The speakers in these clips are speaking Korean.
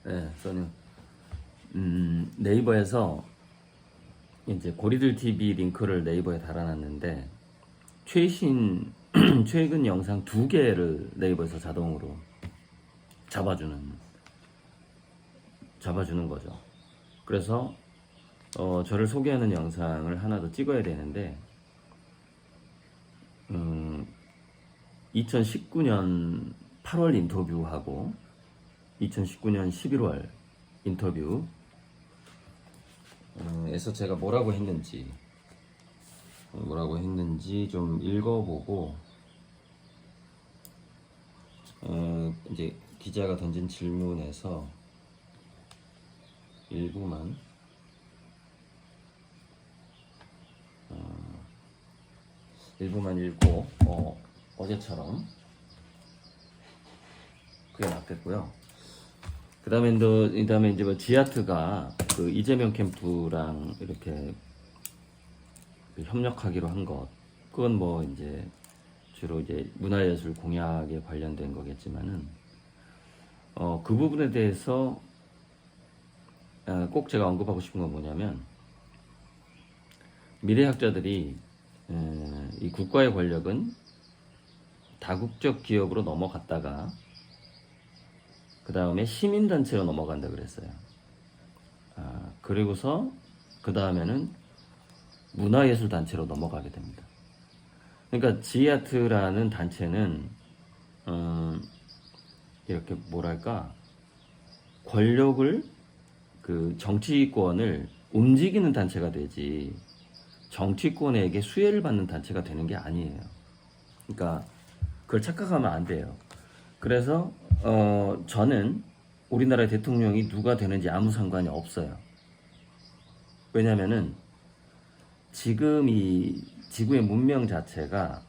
네, 저는 네이버에서 이제 고리들 TV 링크를 네이버에 달아놨는데 최신 최근 영상 2개를 네이버에서 자동으로 잡아주는 거죠. 그래서 저를 소개하는 영상을 하나 더 찍어야 되는데 2019년 8월 인터뷰하고 2019년 11월 인터뷰 에서 제가 뭐라고 했는지 좀 읽어보고 이제 기자가 던진 질문에서 일부만 읽고 어제처럼 그게 낫겠고요. 그 다음에 이제 뭐 지하트가 그 이재명 캠프랑 이렇게 그 협력하기로 한 것, 그건 뭐 이제 주로 이제 문화예술 공약에 관련된 거겠지만은 그 부분에 대해서 꼭 제가 언급하고 싶은 건 뭐냐면 미래학자들이 이 국가의 권력은 다국적 기업으로 넘어갔다가 그 다음에 시민단체로 넘어간다 그랬어요. 그리고서 그 다음에는 문화예술단체로 넘어가게 됩니다. 그러니까 지아트라는 단체는 이렇게 뭐랄까 권력을 그 정치권을 움직이는 단체가 되지 정치권에게 수혜를 받는 단체가 되는 게 아니에요. 그러니까 그걸 착각하면 안 돼요. 그래서 저는 우리나라의 대통령이 누가 되는지 아무 상관이 없어요. 왜냐면은 지금 이 지구의 문명 자체가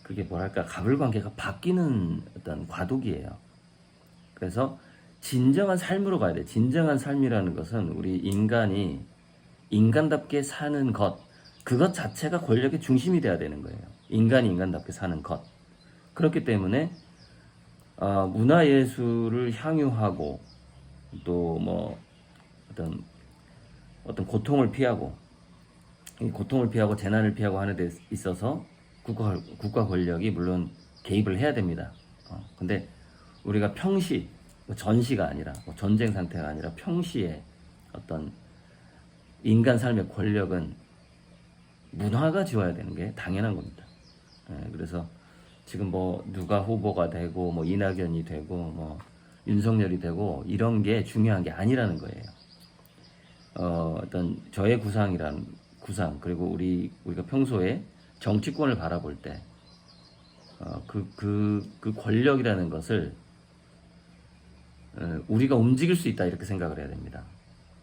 그게 뭐랄까 가불관계가 바뀌는 어떤 과도기예요. 그래서 진정한 삶으로 가야 돼. 진정한 삶이라는 것은 우리 인간이 인간답게 사는 것, 그것 자체가 권력의 중심이 돼야 되는 거예요. 인간이 인간답게 사는 것. 그렇기 때문에 문화예술을 향유하고 또 뭐 어떤 고통을 피하고 재난을 피하고 하는 데 있어서 국가 권력이 물론 개입을 해야 됩니다. 근데 우리가 평시 뭐 전시가 아니라 뭐 전쟁 상태가 아니라 평시에 어떤 인간 삶의 권력은 문화가 지어야 되는 게 당연한 겁니다. 그래서 지금 뭐 누가 후보가 되고 뭐 이낙연이 되고 뭐 윤석열이 되고 이런 게 중요한 게 아니라는 거예요. 어떤 저의 구상 그리고 우리가 평소에 정치권을 바라볼 때 그 권력이라는 것을 우리가 움직일 수 있다 이렇게 생각을 해야 됩니다.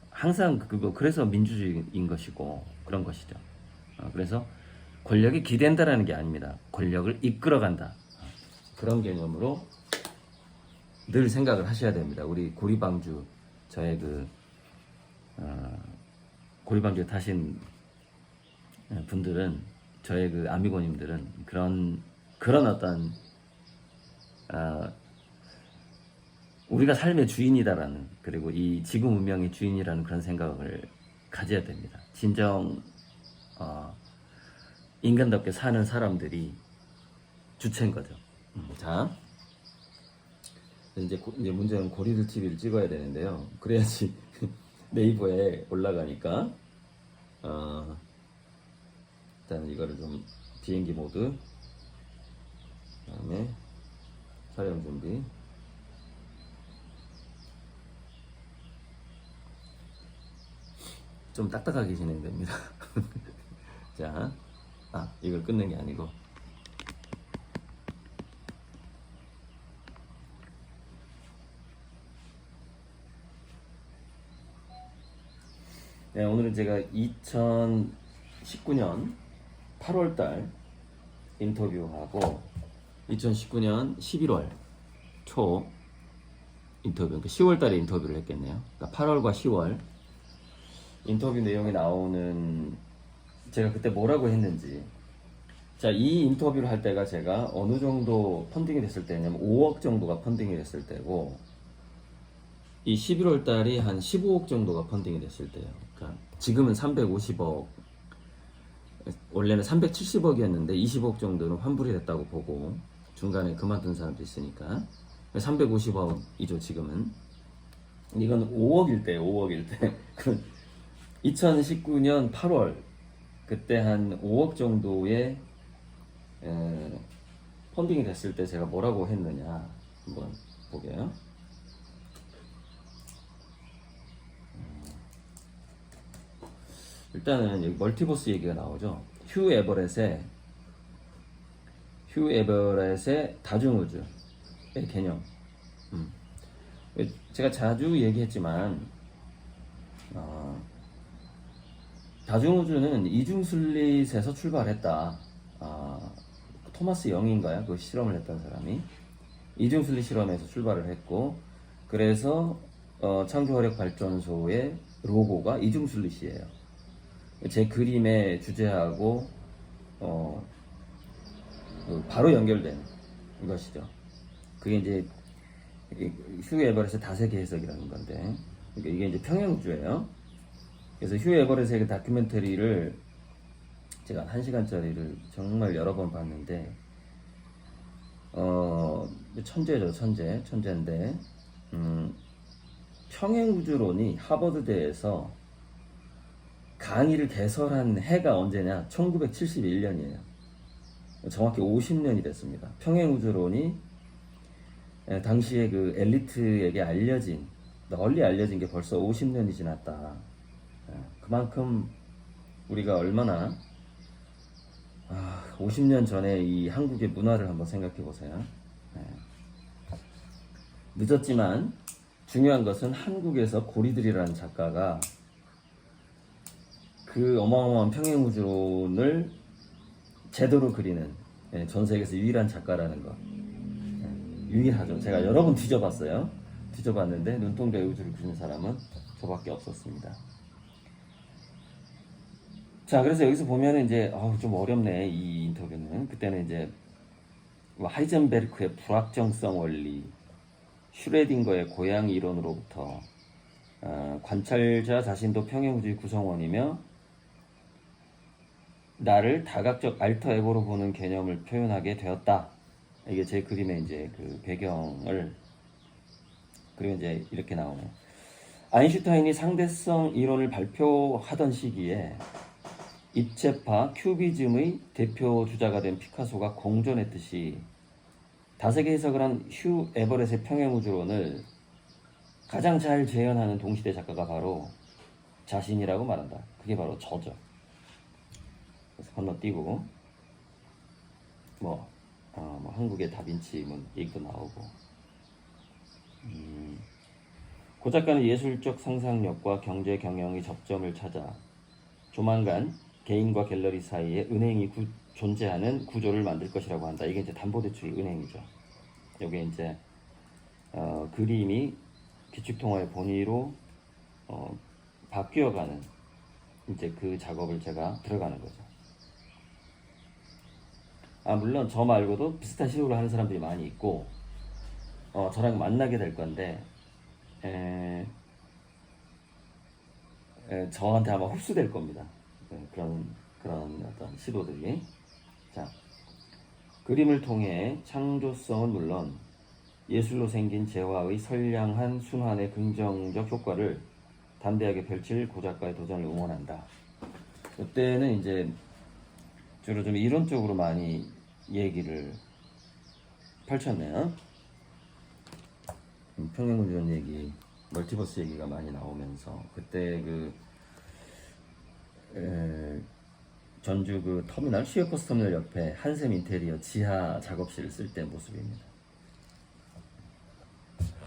항상 그래서 민주주의인 것이고 그런 것이죠. 그래서 권력이 기댄다라는 게 아닙니다. 권력을 이끌어간다. 그런 개념으로 늘 생각을 하셔야 됩니다. 우리 고리방주 저의 고리방주에 타신 분들은 저의 그 아미고님들은 그런 어떤 우리가 삶의 주인이다라는 그리고 이 지구 문명의 주인이라는 그런 생각을 가져야 됩니다. 진정 인간답게 사는 사람들이 주체인 거죠. 자, 이제 문제는 고리들 TV를 찍어야 되는데요. 그래야지 네이버에 올라가니까 일단 이거를 좀 비행기 모드 그다음에 촬영 준비 좀 딱딱하게 진행됩니다. 자, 이걸 끊는 게 아니고 네, 오늘은 제가 2019년 8월달 인터뷰하고 2019년 11월 초 인터뷰, 그러니까 10월달에 인터뷰를 했겠네요. 그러니까 8월과 10월 인터뷰 내용에 나오는 제가 그때 뭐라고 했는지. 자, 이 인터뷰를 할 때가 제가 어느 정도 펀딩이 됐을 때냐면 5억 정도가 펀딩이 됐을 때고 이 11월 달이 한 15억 정도가 펀딩이 됐을 때예요. 그러니까 지금은 350억, 원래는 370억이었는데 20억 정도는 환불이 됐다고 보고 중간에 그만둔 사람도 있으니까 350억이죠 지금은. 이건 5억일 때 5억일 때 2019년 8월 그때 한 5억 정도의 펀딩이 됐을 때 제가 뭐라고 했느냐 한번 보게요. 일단은 여기 멀티버스 얘기가 나오죠. 휴 에버렛의 다중우주의 개념. 제가 자주 얘기했지만 다중우주는 이중슬릿에서 출발했다. 토마스 영인가요? 그 실험을 했던 사람이 이중슬릿 실험에서 출발을 했고, 그래서 창조화력발전소의 로고가 이중슬릿이에요. 제 그림의 주제하고 바로 연결된 것이죠. 그게 이제 휴 에버렛의 다세계 해석이라는 건데, 그러니까 이게 이제 평행우주예요. 그래서 휴 에버렛의 그 다큐멘터리를 제가 1시간짜리를 정말 여러 번 봤는데, 천재죠, 천재인데, 평행우주론이 하버드대에서 강의를 개설한 해가 언제냐? 1971년이에요. 정확히 50년이 됐습니다. 평행우주론이 당시에 그 엘리트에게 널리 알려진 게 벌써 50년이 지났다. 그만큼 우리가 얼마나 50년 전에 이 한국의 문화를 한번 생각해 보세요. 늦었지만 중요한 것은 한국에서 고리들이라는 작가가 그 어마어마한 평행우주론을 제대로 그리는 전 세계에서 유일한 작가라는 거. 유일하죠. 제가 여러 번 뒤져봤어요. 뒤져봤는데 눈동자 우주를 그리는 사람은 저밖에 없었습니다. 자, 그래서 여기서 보면은 이제 좀 어렵네 이 인터뷰는. 그때는 이제 하이젠베르크의 불확정성 원리, 슈레딩거의 고양이 이론으로부터 관찰자 자신도 평행우주의 구성원이며 나를 다각적 알터 에고로 보는 개념을 표현하게 되었다. 이게 제 그림의 이제 그 배경을, 그리고 이제 이렇게 나오네요. 아인슈타인이 상대성 이론을 발표하던 시기에 입체파 큐비즘의 대표 주자가 된 피카소가 공존했듯이 다세계 해석을 한 휴 에버렛의 평행우주론을 가장 잘 재현하는 동시대 작가가 바로 자신이라고 말한다. 그게 바로 저죠. 그래서 건너뛰고 한국의 다빈치 얘기도 나오고, 고 작가는 예술적 상상력과 경제 경영의 접점을 찾아 조만간 개인과 갤러리 사이에 은행이 존재하는 구조를 만들 것이라고 한다. 이게 이제 담보대출이 은행이죠. 여기에 이제 그림이 기축통화의 본위로 바뀌어가는 이제 그 작업을 제가 들어가는 거죠. 물론 저 말고도 비슷한 시도를 하는 사람들이 많이 있고 저랑 만나게 될 건데 저한테 아마 흡수될 겁니다. 그런 어떤 시도들이. 자, 그림을 통해 창조성은 물론 예술로 생긴 재화의 선량한 순환의 긍정적 효과를 담대하게 펼칠 고 작가의 도전을 응원한다. 이때는 이제 주로 좀 이론적으로 많이 얘기를 펼쳤네요. 평행우주론 얘기, 멀티버스 얘기가 많이 나오면서 그때 전주 그 터미널, 시외버스 터미널 옆에 한샘 인테리어 지하 작업실을 쓸 때 모습입니다.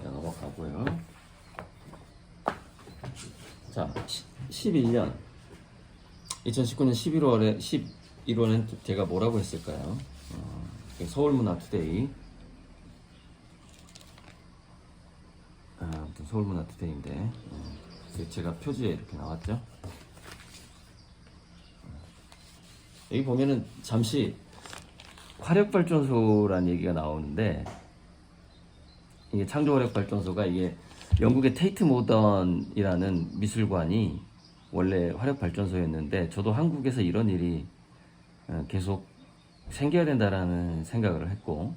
자, 넘어가고요. 자, 2019년 11월엔 제가 뭐라고 했을까요? 서울문화투데이. 아무튼 서울문화투데이인데 제가 표지에 이렇게 나왔죠. 여기 보면은 잠시 화력발전소라는 얘기가 나오는데, 이게 창조화력발전소가 이게 영국의 테이트 모던이라는 미술관이 원래 화력발전소였는데 저도 한국에서 이런 일이 계속 생겨야 된다라는 생각을 했고,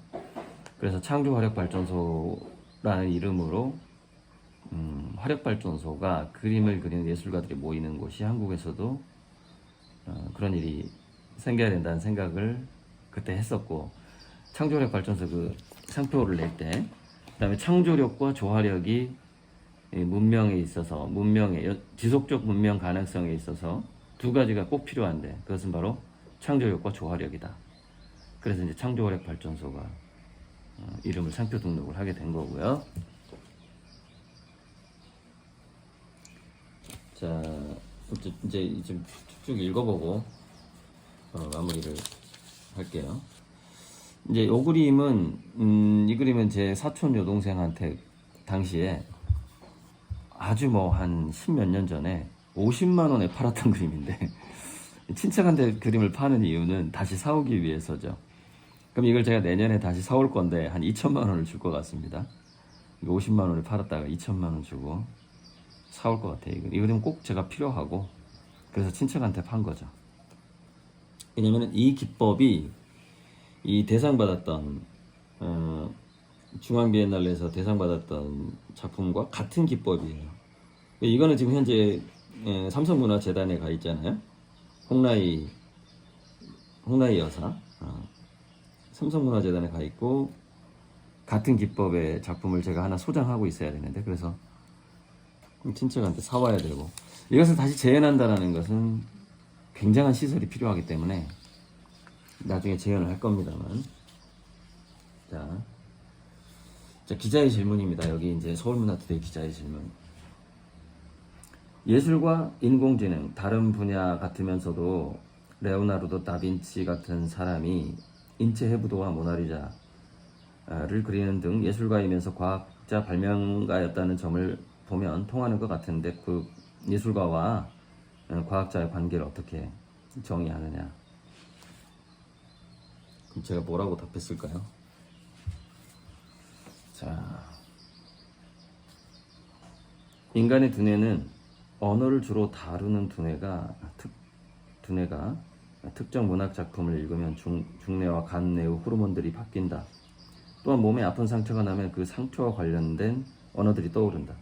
그래서 창조화력발전소라는 이름으로 화력발전소가 그림을 그리는 예술가들이 모이는 곳이 한국에서도 그런 일이 생겨야 된다는 생각을 그때 했었고, 창조화력발전소 그 상표를 낼 때, 그다음에 창조력과 조화력이 문명에 있어서, 문명의 지속적 문명 가능성에 있어서 두 가지가 꼭 필요한데, 그것은 바로 창조력과 조화력이다. 그래서 이제 창조화력발전소가 이름을 상표 등록을 하게 된 거고요. 자, 이제 쭉 읽어보고 마무리를 할게요. 이제 이 그림은 제 사촌 여동생한테 당시에 아주 한 10몇 년 전에 50만 원에 팔았던 그림인데, 친척한테 그림을 파는 이유는 다시 사오기 위해서죠. 그럼 이걸 제가 내년에 다시 사올 건데 한 2천만 원을 줄 것 같습니다. 50만 원을 팔았다가 2천만 원 주고 사올 것 같아요. 이 그림 꼭 제가 필요하고, 그래서 친척한테 판 거죠. 왜냐면은 이 기법이 이 대상 받았던 중앙비엔날레에서 대상 받았던 작품과 같은 기법이에요. 이거는 지금 현재 삼성문화재단에 가 있잖아요. 홍라이 여사 삼성문화재단에 가 있고, 같은 기법의 작품을 제가 하나 소장하고 있어야 되는데, 그래서 친척한테 사와야 되고, 이것을 다시 재현한다는 것은 굉장한 시설이 필요하기 때문에 나중에 재현을 할 겁니다만. 자, 기자의 질문입니다. 여기 이제 서울문화투데이 기자의 질문. 예술과 인공지능, 다른 분야 같으면서도 레오나르도 다빈치 같은 사람이 인체 해부도와 모나리자를 그리는 등 예술가이면서 과학자 발명가였다는 점을 보면 통하는 것 같은데, 그 예술가와 과학자의 관계를 어떻게 정의하느냐. 그럼 제가 뭐라고 답했을까요? 자, 인간의 두뇌는 언어를 주로 다루는 두뇌가 특정 문학 작품을 읽으면 중뇌와 간뇌의 호르몬들이 바뀐다. 또한 몸에 아픈 상처가 나면 그 상처와 관련된 언어들이 떠오른다.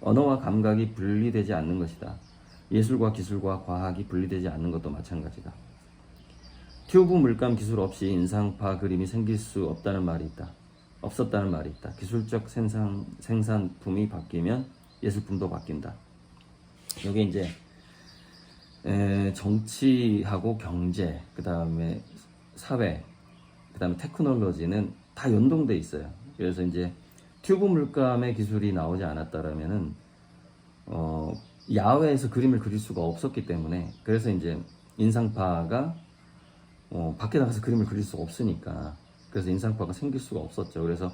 언어와 감각이 분리되지 않는 것이다. 예술과 기술과 과학이 분리되지 않는 것도 마찬가지다. 튜브 물감 기술 없이 인상파 그림이 생길 수 없었다는 말이 있다. 기술적 생산품이 바뀌면 예술품도 바뀐다. 여기 이제 정치하고 경제, 그 다음에 사회, 그 다음에 테크놀로지는 다 연동돼 있어요. 그래서 이제 튜브 물감의 기술이 나오지 않았다라면은 야외에서 그림을 그릴 수가 없었기 때문에, 그래서 이제 인상파가 밖에 나가서 그림을 그릴 수가 없으니까, 그래서 인상파가 생길 수가 없었죠. 그래서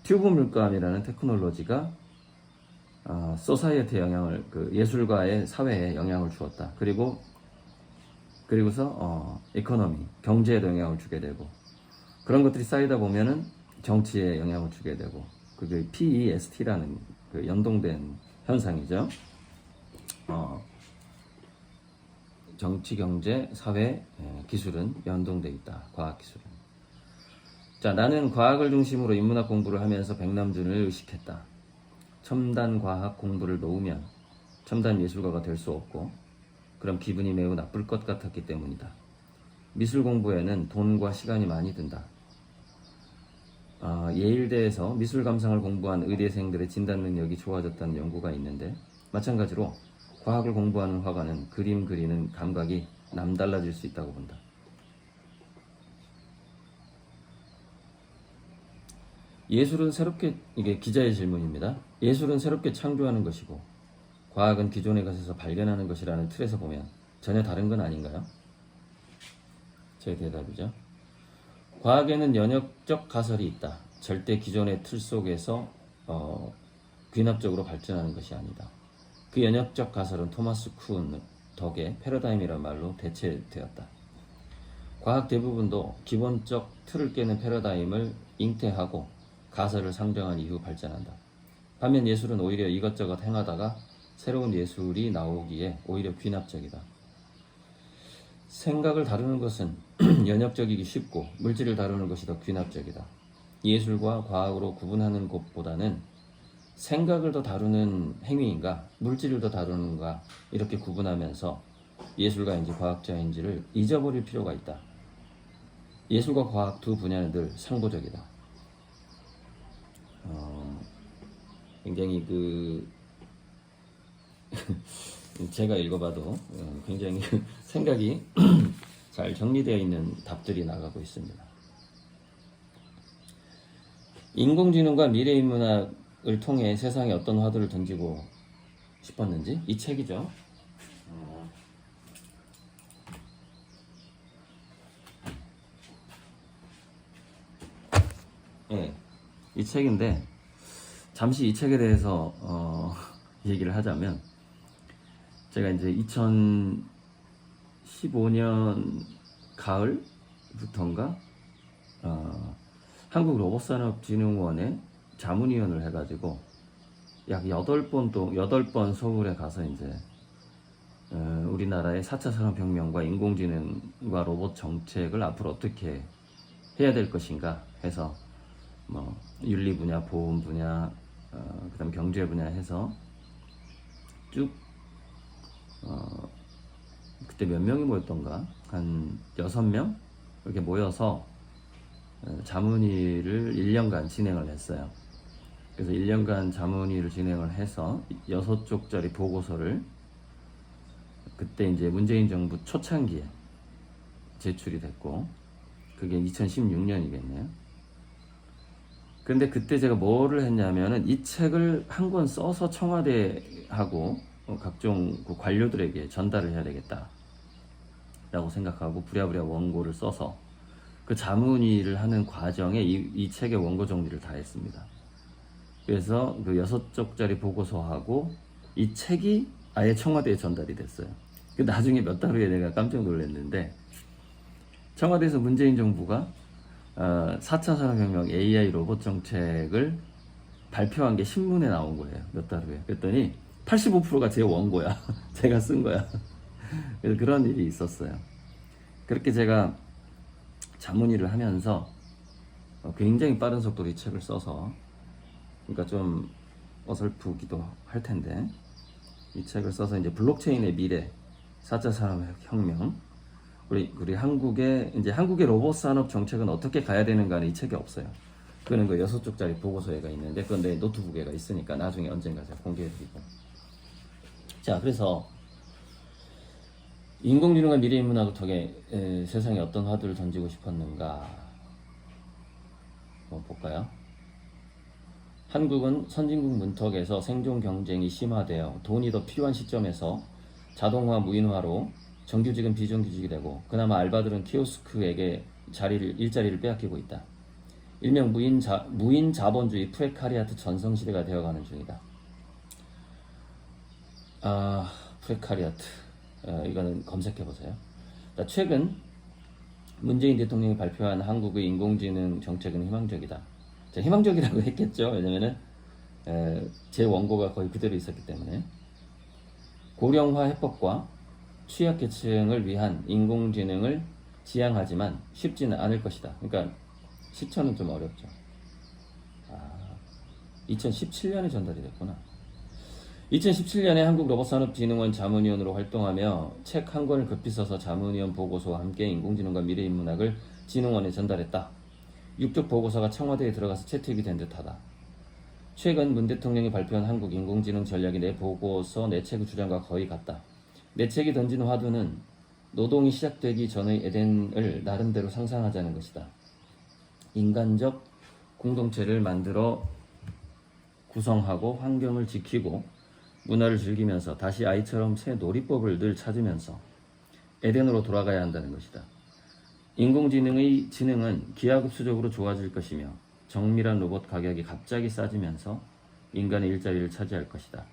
튜브 물감이라는 테크놀로지가 소사이어티에 영향을, 예술가의 사회에 영향을 주었다. 그리고서 이코노미, 경제에도 영향을 주게 되고, 그런 것들이 쌓이다 보면은 정치에 영향을 주게 되고, 그게 PEST라는 그 연동된 현상이죠. 정치, 경제, 사회, 기술은 연동돼 있다. 과학 기술은. 자, 나는 과학을 중심으로 인문학 공부를 하면서 백남준을 의식했다. 첨단 과학 공부를 놓으면 첨단 예술가가 될 수 없고, 그럼 기분이 매우 나쁠 것 같았기 때문이다. 미술 공부에는 돈과 시간이 많이 든다. 예일대에서 미술 감상을 공부한 의대생들의 진단 능력이 좋아졌다는 연구가 있는데, 마찬가지로 과학을 공부하는 화가는 그림 그리는 감각이 남달라질 수 있다고 본다. 이게 기자의 질문입니다. 예술은 새롭게 창조하는 것이고 과학은 기존의 것에서 발견하는 것이라는 틀에서 보면 전혀 다른 건 아닌가요? 제 대답이죠. 과학에는 연역적 가설이 있다. 절대 기존의 틀 속에서 귀납적으로 발전하는 것이 아니다. 그 연역적 가설은 토마스 쿤 덕의 패러다임이란 말로 대체되었다. 과학 대부분도 기본적 틀을 깨는 패러다임을 잉태하고 가설을 상정한 이후 발전한다. 반면 예술은 오히려 이것저것 행하다가 새로운 예술이 나오기에 오히려 귀납적이다. 생각을 다루는 것은 연역적이기 쉽고 물질을 다루는 것이 더 귀납적이다. 예술과 과학으로 구분하는 것보다는 생각을 더 다루는 행위인가 물질을 더 다루는가 이렇게 구분하면서 예술가인지 과학자인지를 잊어버릴 필요가 있다. 예술과 과학 두 분야는 늘 상보적이다. 굉장히 제가 읽어봐도 굉장히 생각이 잘 정리되어 있는 답들이 나가고 있습니다. 인공지능과 미래인문학을 통해 세상에 어떤 화두를 던지고 싶었는지 이 책이죠. 네, 이 책인데 잠시 이 책에 대해서 얘기를 하자면 제가 이제 2015년 가을부터인가 한국로봇산업진흥원에 자문위원을 해가지고 약 8번 서울에 가서 이제 우리나라의 4차 산업혁명과 인공지능과 로봇 정책을 앞으로 어떻게 해야 될 것인가 해서 뭐 윤리 분야, 보험 분야, 그다음 경제 분야 해서 쭉 그때 몇 명이 모였던가 한 6명 이렇게 모여서 자문위를 1년간 진행을 했어요. 그래서 1년간 자문위를 진행을 해서 6쪽짜리 보고서를 그때 이제 문재인 정부 초창기에 제출이 됐고 그게 2016년이겠네요. 그런데 그때 제가 뭐를 했냐면은 이 책을 한 권 써서 청와대하고 각종 그 관료들에게 전달을 해야 되겠다 라고 생각하고 부랴부랴 원고를 써서 그 자문위를 하는 과정에 이 책의 원고 정리를 다 했습니다. 그래서 그 6쪽짜리 보고서하고 이 책이 아예 청와대에 전달이 됐어요. 그 나중에 몇 달 후에 내가 깜짝 놀랐는데 청와대에서 문재인 정부가 4차 산업혁명 AI 로봇 정책을 발표한 게 신문에 나온 거예요. 몇 달 후에. 그랬더니 85%가 제 원고야. 제가 쓴 거야. 그래서 그런 일이 있었어요. 그렇게 제가 자문위를 하면서 굉장히 빠른 속도로 이 책을 써서 그러니까 좀 어설프기도 할 텐데 이 책을 써서 이제 블록체인의 미래, 4차 산업혁명 우리 한국의 로봇 산업 정책은 어떻게 가야 되는가는 이 책에 없어요. 그거는 그 6쪽짜리 보고서에가 있는데 그건 내 노트북에가 있으니까 나중에 언젠가 제가 공개해드리고. 자, 그래서 인공지능과 미래인문학을 통해 세상에 어떤 화두를 던지고 싶었는가 볼까요? 한국은 선진국 문턱에서 생존 경쟁이 심화되어 돈이 더 필요한 시점에서 자동화, 무인화로 정규직은 비정규직이 되고 그나마 알바들은 키오스크에게 일자리를 빼앗기고 있다. 일명 무인 자본주의 프레카리아트 전성시대가 되어가는 중이다. 프레카리아트 이거는 검색해보세요. 최근 문재인 대통령이 발표한 한국의 인공지능 정책은 희망적이다. 희망적이라고 했겠죠. 왜냐면은 제 원고가 거의 그대로 있었기 때문에. 고령화 해법과 취약계층을 위한 인공지능을 지향하지만 쉽지는 않을 것이다. 그러니까 시초는 좀 어렵죠. 2017년에 전달이 됐구나. 2017년에 한국로봇산업진흥원 자문위원으로 활동하며 책 한 권을 급히 써서 자문위원 보고서와 함께 인공지능과 미래인문학을 진흥원에 전달했다. 6쪽 보고서가 청와대에 들어가서 채택이 된 듯하다. 최근 문 대통령이 발표한 한국 인공지능 전략이 내 보고서 내 책의 주장과 거의 같다. 내 책이 던진 화두는 노동이 시작되기 전의 에덴을 나름대로 상상하자는 것이다. 인간적 공동체를 만들어 구성하고 환경을 지키고 문화를 즐기면서 다시 아이처럼 새 놀이법을 늘 찾으면서 에덴으로 돌아가야 한다는 것이다. 인공지능의 지능은 기하급수적으로 좋아질 것이며 정밀한 로봇 가격이 갑자기 싸지면서 인간의 일자리를 차지할 것이다.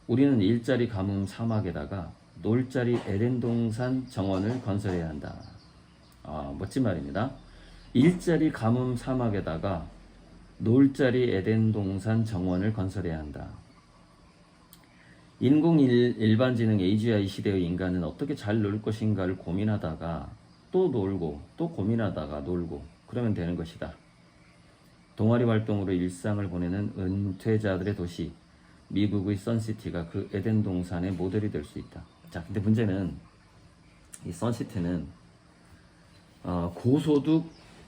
우리는 일자리 가뭄 사막에다가 놀자리 에덴 동산 정원을 건설해야 한다. 멋진 말입니다. 일자리 가뭄 사막에다가 놀자리 에덴 동산 정원을 건설해야 한다. 인공일반지능 AGI 시대의 인간은 어떻게 잘 놀 것인가를 고민하다가 또 놀고 또 고민하다가 놀고 그러면 되는 것이다. 동아리 활동으로 일상을 보내는 은퇴자들의 도시 미국의 선시티가 그 에덴 동산의 모델이 될 수 있다. 자, 근데 문제는 이 선시티는 고소득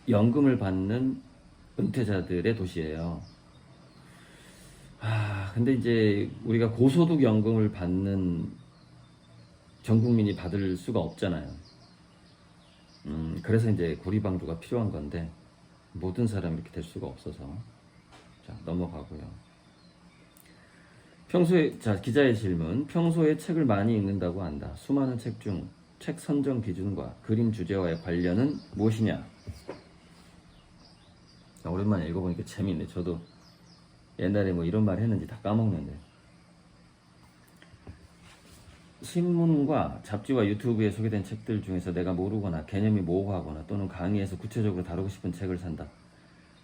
연금을 받는 은퇴자들의 도시예요. 근데 이제 우리가 고소득 연금을 받는 전 국민이 받을 수가 없잖아요. 그래서 이제 고리방조가 필요한 건데 모든 사람이 이렇게 될 수가 없어서 자 넘어가고요. 평소에 자 기자의 질문. 평소에 책을 많이 읽는다고 한다. 수많은 책 중 책 선정 기준과 그림 주제와의 관련은 무엇이냐? 자, 오랜만에 읽어보니까 재밌네. 저도 옛날에 뭐 이런 말 했는지 다 까먹는데. 신문과 잡지와 유튜브에 소개된 책들 중에서 내가 모르거나 개념이 모호하거나 또는 강의에서 구체적으로 다루고 싶은 책을 산다.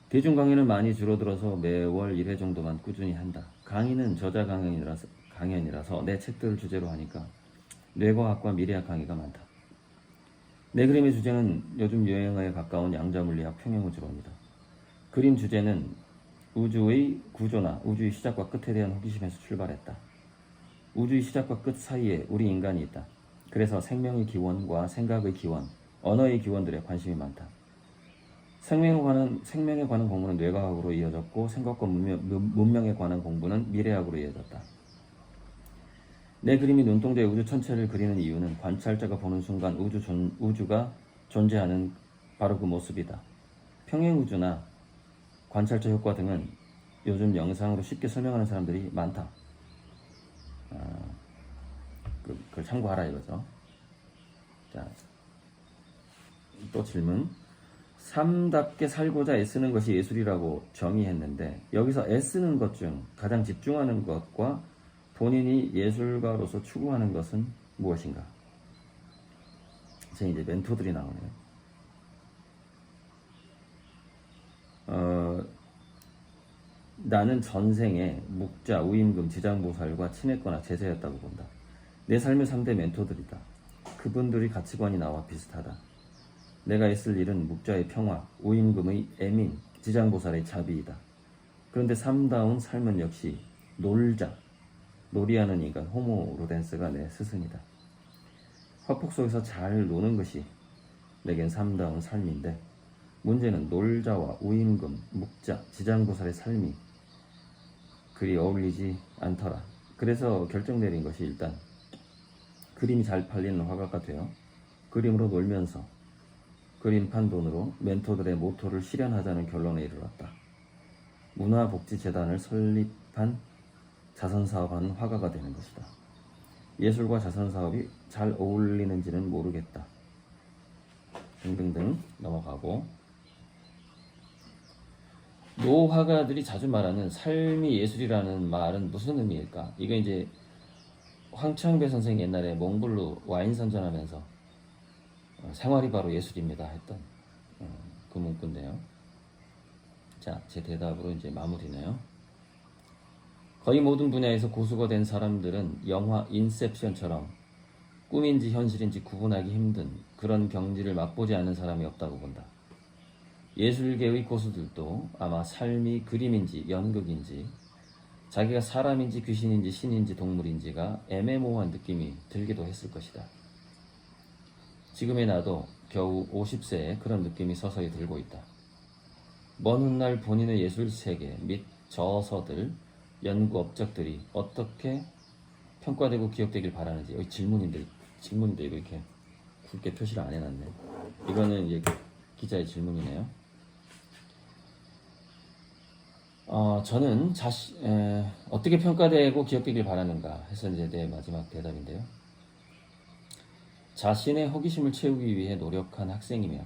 대중 강의는 많이 줄어들어서 매월 1회 정도만 꾸준히 한다. 강의는 저자 강연이라서 내 책들을 주제로 하니까 뇌과학과 미래학 강의가 많다. 내 그림의 주제는 요즘 유행어에 가까운 양자물리학 평행우주론이다. 그림 주제는 우주의 구조나 우주의 시작과 끝에 대한 호기심에서 출발했다. 우주의 시작과 끝 사이에 우리 인간이 있다. 그래서 생명의 기원과 생각의 기원, 언어의 기원들에 관심이 많다. 생명에 관한 공부는 뇌과학으로 이어졌고 생각과 문명에 관한 공부는 미래학으로 이어졌다. 내 그림이 눈동자의 우주 전체를 그리는 이유는 관찰자가 보는 순간 우주가 존재하는 바로 그 모습이다. 평행우주나 관찰자 효과 등은 요즘 영상으로 쉽게 설명하는 사람들이 많다. 그걸 참고하라 이거죠. 자, 또 질문. 삶답게 살고자 애쓰는 것이 예술이라고 정의했는데 여기서 애쓰는 것 중 가장 집중하는 것과 본인이 예술가로서 추구하는 것은 무엇인가? 제 이제 멘토들이 나오네요. 나는 전생에 묵자, 우임금, 지장보살과 친했거나 제자였다고 본다. 내 삶의 3대 멘토들이다. 그분들의 가치관이 나와 비슷하다. 내가 애쓸 일은 묵자의 평화, 우임금의 애민, 지장보살의 자비이다. 그런데 삶다운 삶은 역시 놀자, 놀이하는 인간, 호모 로렌스가 내 스승이다. 화폭 속에서 잘 노는 것이 내겐 삶다운 삶인데 문제는 놀자와 우임금, 묵자, 지장보살의 삶이 그리 어울리지 않더라. 그래서 결정 내린 것이 일단 그림이 잘 팔리는 화가가 되어 그림으로 놀면서 그림판 돈으로 멘토들의 모토를 실현하자는 결론에 이르렀다. 문화복지재단을 설립한 자선사업하는 화가가 되는 것이다. 예술과 자선사업이 잘 어울리는지는 모르겠다. 등등등 넘어가고. 노화가들이 자주 말하는 삶이 예술이라는 말은 무슨 의미일까? 이거 이제 황창배 선생이 옛날에 몽블루 와인 선전하면서 생활이 바로 예술입니다 했던 그 문구인데요. 자, 제 대답으로 이제 마무리네요. 거의 모든 분야에서 고수가 된 사람들은 영화 인셉션처럼 꿈인지 현실인지 구분하기 힘든 그런 경지를 맛보지 않은 사람이 없다고 본다. 예술계의 고수들도 아마 삶이 그림인지 연극인지 자기가 사람인지 귀신인지 신인지 동물인지가 애매모호한 느낌이 들기도 했을 것이다. 지금의 나도 겨우 50세에 그런 느낌이 서서히 들고 있다. 먼 훗날 본인의 예술세계 및 저서들, 연구 업적들이 어떻게 평가되고 기억되길 바라는지. 여기 질문인데 이거 이렇게 굵게 표시를 안 해놨네. 이거는 이제 기자의 질문이네요. 저는 어떻게 평가되고 기억되길 바라는가 해서 이제 내 마지막 대답인데요. 자신의 호기심을 채우기 위해 노력한 학생이며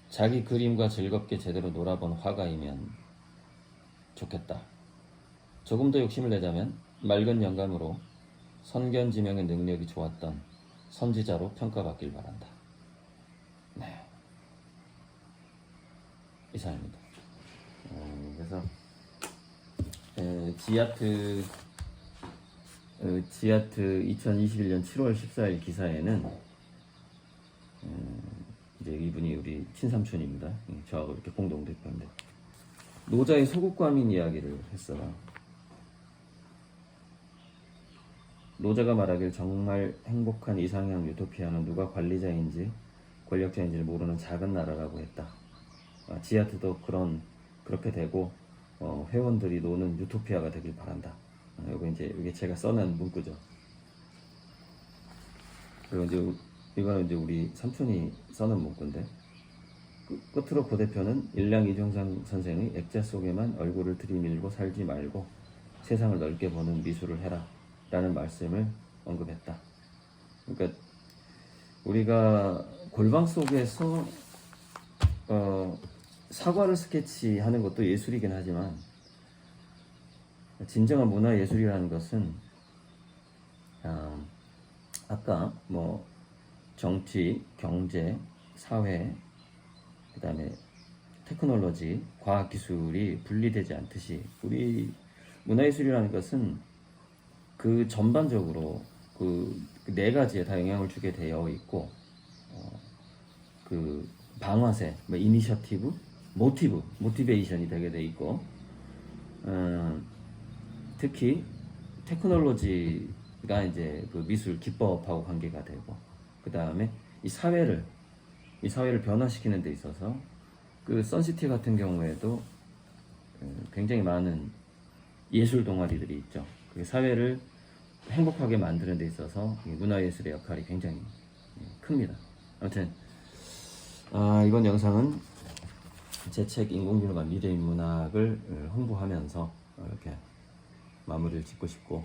자기 그림과 즐겁게 제대로 놀아본 화가이면 좋겠다. 조금 더 욕심을 내자면 맑은 영감으로 선견지명의 능력이 좋았던 선지자로 평가받길 바란다. 네, 이상입니다. 그래서 그래서 지아트 2021년 7월 14일 기사에는 이제 이분이 우리 친삼촌입니다. 저하고 이렇게 공동 대표인데 노자의 소국과민 이야기를 했어. 노자가 말하길 정말 행복한 이상형 유토피아는 누가 관리자인지 권력자인지를 모르는 작은 나라라고 했다. 지하트도 그렇게 되고 회원들이 노는 유토피아가 되길 바란다. 이게 제가 써낸 문구죠. 그리고 이제 이거는 이제 우리 삼촌이 써낸 문구인데 끝으로 고 대표는 일량 이종상 선생의 액자 속에만 얼굴을 들이밀고 살지 말고 세상을 넓게 보는 미술을 해라 라는 말씀을 언급했다. 그러니까 우리가 골방 속에서 사과를 스케치하는 것도 예술이긴 하지만 진정한 문화예술이라는 것은 아까 뭐 정치, 경제, 사회, 그 다음에 테크놀로지, 과학기술이 분리되지 않듯이 우리 문화예술이라는 것은 그 전반적으로 그 네 가지에 다 영향을 주게 되어 있고 그 방아쇠, 뭐 이니셔티브, 모티베이션이 되게 돼 있고 특히 테크놀로지가 이제 그 미술 기법하고 관계가 되고 그 다음에 이 사회를 변화시키는 데 있어서 그 선시티 같은 경우에도 굉장히 많은 예술 동아리들이 있죠. 그 사회를 행복하게 만드는 데 있어서 문화예술의 역할이 굉장히 큽니다. 아무튼 이번 영상은 제 책 인공지능과 미래인문학을 홍보하면서 이렇게 마무리를 짓고 싶고,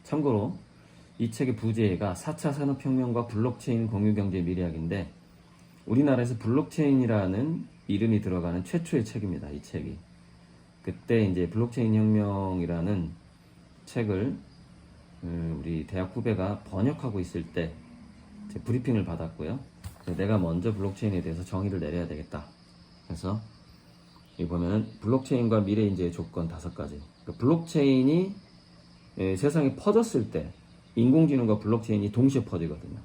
참고로 이 책의 부제가 4차 산업혁명과 블록체인 공유경제 미래학인데 우리나라에서 블록체인이라는 이름이 들어가는 최초의 책입니다. 이 책이 그때 이제 블록체인 혁명이라는 책을 우리 대학 후배가 번역하고 있을 때 브리핑을 받았고요. 내가 먼저 블록체인에 대해서 정의를 내려야 되겠다. 그래서 여기 보면은 블록체인과 미래인재의 조건 5가지. 그러니까 블록체인이 세상에 퍼졌을 때 인공지능과 블록체인이 동시에 퍼지거든요.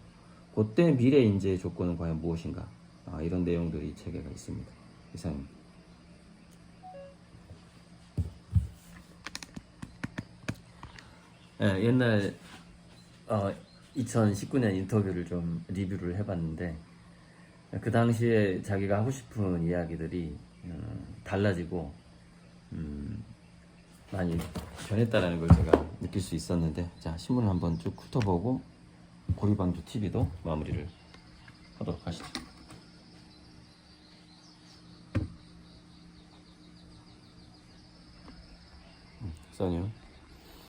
그때 미래인재의 조건은 과연 무엇인가? 이런 내용들이 이 책에 있습니다. 이상입니다. 옛날 2019년 인터뷰를 좀 리뷰를 해봤는데 그 당시에 자기가 하고 싶은 이야기들이 달라지고 많이 변했다라는 걸 제가 느낄 수 있었는데, 자, 신문을 한번 쭉 훑어보고 고리방주 TV도 마무리를 하도록 하시죠. 써니요.